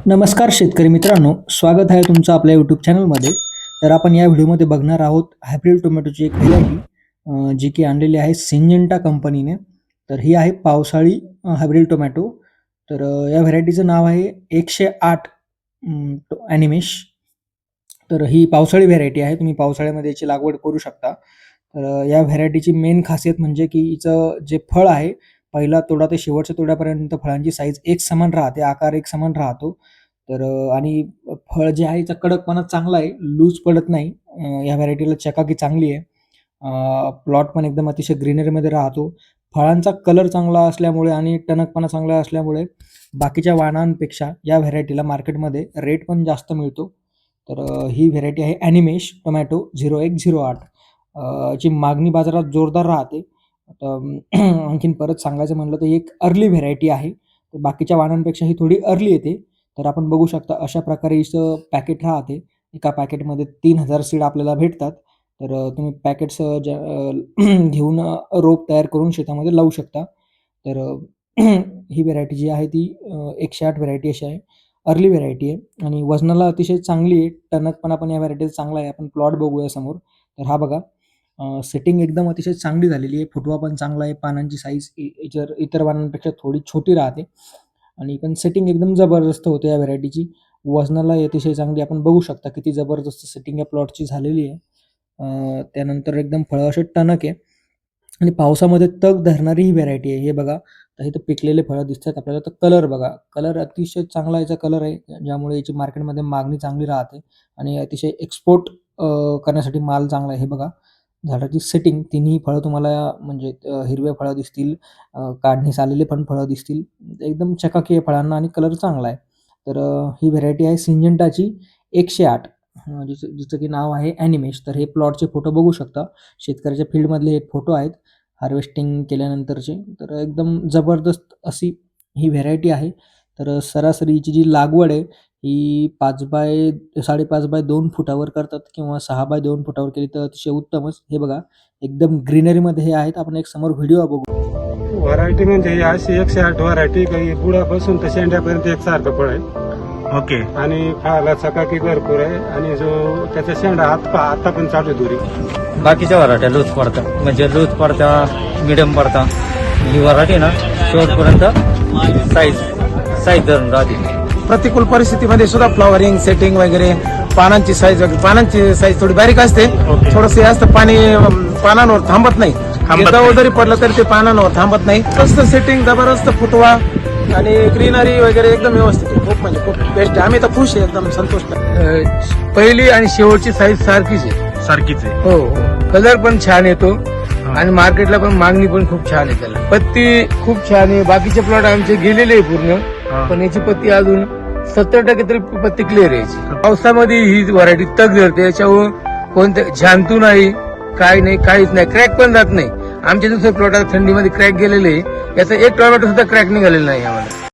नमस्कार शेतकरी मित्रांनो, स्वागत आहे तुमचं आपल्या यूट्यूब चॅनलमध्ये. तर आपण या व्हिडिओमध्ये बघणार आहोत हायब्रिड टोमॅटोची एक व्हरायटी जी की आणलेली आहे सिंजेंटा कंपनीने. तर ही आहे पावसाळी हायब्रिड टोमॅटो. तर या व्हरायटीचं नाव आहे 108 ॲनिमेश. तर ही पावसाळी व्हरायटी आहे, तुम्ही पावसाळ्यामध्ये याची लागवड करू शकता. तर या व्हरायटीची मेन खासियत म्हणजे की हिचं जे फळ आहे, पहिला तोडा ते शेवटच्या तोड्यापर्यंत फळांची साईज एक समान राहते, आकार एक समान राहतो. तर आणि फळ जे आहे याचा कडकपणा चांगला आहे, लूज पडत नाही. या व्हरायटीला चकाकी चांगली आहे. प्लॉट पण एकदम अतिशय ग्रीनरीमध्ये राहतो. फळांचा कलर चांगला असल्यामुळे आणि टणकपणा चांगला असल्यामुळे बाकीच्या वाणांपेक्षा या व्हरायटीला मार्केटमध्ये रेट पण जास्त मिळतो. तर ही व्हरायटी आहे ॲनिमेश टोमॅटो 0108. ची मागणी बाजारात जोरदार राहते. आता आणखीन परत सांगायचं म्हटलं तर एक अर्ली व्हरायटी आहे. तर बाकीच्या वाणांपेक्षा ही थोडी अर्ली येते. तर आपण बघू शकता अशा प्रकारे हिचं पॅकेट राहते. एका पॅकेटमध्ये 3000 सीड आपल्याला भेटतात. तर तुम्ही पॅकेट्स घेऊन रोप तयार करून शेतामध्ये लावू शकता. तर ही व्हरायटी जी आहे ती 108 व्हरायटी अशी आहे. अर्ली व्हरायटी आहे आणि वजनाला अतिशय चांगली आहे. टणकपणा पण या व्हरायटीचा चांगला आहे. आपण प्लॉट बघूया समोर. तर हा बघा, सेटिंग एकदम अतिशय चांगली झालेली आहे. फुटवा पण चांगला आहे. पानांची साईज इतर वाणांपेक्षा थोडी छोटी राहते आणि पण सेटिंग एकदम जबरदस्त होते या व्हरायटीची. वजनाला अतिशय चांगली, आपण बघू शकता किती जबरदस्त सेटिंग या प्लॉटची झालेली आहे. त्यानंतर एकदम फळं असे टणक आहे आणि पावसामध्ये तग धरणारी ही व्हरायटी आहे. हे बघा, तर इथं पिकलेले फळं दिसतात आपल्याला. तर कलर बघा, कलर अतिशय चांगला याचा कलर आहे, ज्यामुळे याची मार्केटमध्ये मागणी चांगली राहते आणि अतिशय एक्सपोर्ट करण्यासाठी माल चांगला आहे. हे बघा, झाडाची सेटिंग, तिन्ही फळं तुम्हाला म्हणजे हिरवे फळं दिसतील, काढणीस आलेले पण फळं दिसतील. एकदम चकाकी आहे फळांना आणि कलर चांगला आहे. तर ही व्हरायटी आहे सिंजेंटाची 108, जिचं की नाव आहे ॲनिमेश. तर हे प्लॉटचे फोटो बघू शकता. शेतकऱ्याच्या फील्डमधले हे फोटो आहेत हार्वेस्टिंग केल्यानंतरचे. तर एकदम जबरदस्त अशी ही व्हरायटी आहे. तर सरासरी हिची जी लागवड आहे ही 5.5 बाय 2 फुटावर करतात किंवा 6 बाय 2 फुटावर केली तर अतिशय उत्तमच. हे बघा, एकदम ग्रीनरीमध्ये हे आहेत. आपण एक समोर व्हिडिओ बघू. व्हरायटी म्हणजे अशी 108 व्हरायटी, काही बुडापासून तर शेंड्यापर्यंत एकसारखं फळ आहे. ओके. आणि फळाला चकाकी भरपूर आहे आणि जो त्याचा शेंडा आता पण चालू आहे दोरी. बाकीच्या व्हरायट्या लूज पडतात, म्हणजे लूज पडता, मिडियम पडता. ही व्हरायटी ना शेवटपर्यंत साईज धरून राहते. प्रतिकूल परिस्थितीमध्ये सुद्धा फ्लॉवरिंग, सेटिंग वगैरे, पानांची साईज थोडी बारीक असते. थोडंसं जास्त पाणी पानांवर थांबत नाही. जरी पडलं तरी ते पानांवर थांबत नाही. मस्त सेटिंग, जबरदस्त फुटवा आणि ग्रीनरी वगैरे एकदम व्यवस्थित आहे. खूप म्हणजे खूप बेस्ट. आम्ही तर खुश आहे, एकदम संतुष्ट. पहिली आणि शेवटची साईज सारखीच आहे. हो, कलर पण छान येतो आणि मार्केटला पण मागणी पण खूप छान आहे त्याला. पत्ती खूप छान आहे. बाकीचे प्लॉट आमचे गेलेले आहे पूर्ण, पण याची पत्ती अजून 70% तरी पत्ती क्लिअर आहे. पावसामध्ये ही व्हरायटी तग धरते. याच्यावर कोणतं झांतू नाही, काय नाही, काहीच नाही. क्रॅक पण जात नाही. आमच्या दुसऱ्या प्लॉटात थंडीमध्ये क्रॅक गेलेले, याचा एक टोमॅटो सुद्धा क्रॅक निघालेला नाही आम्हाला.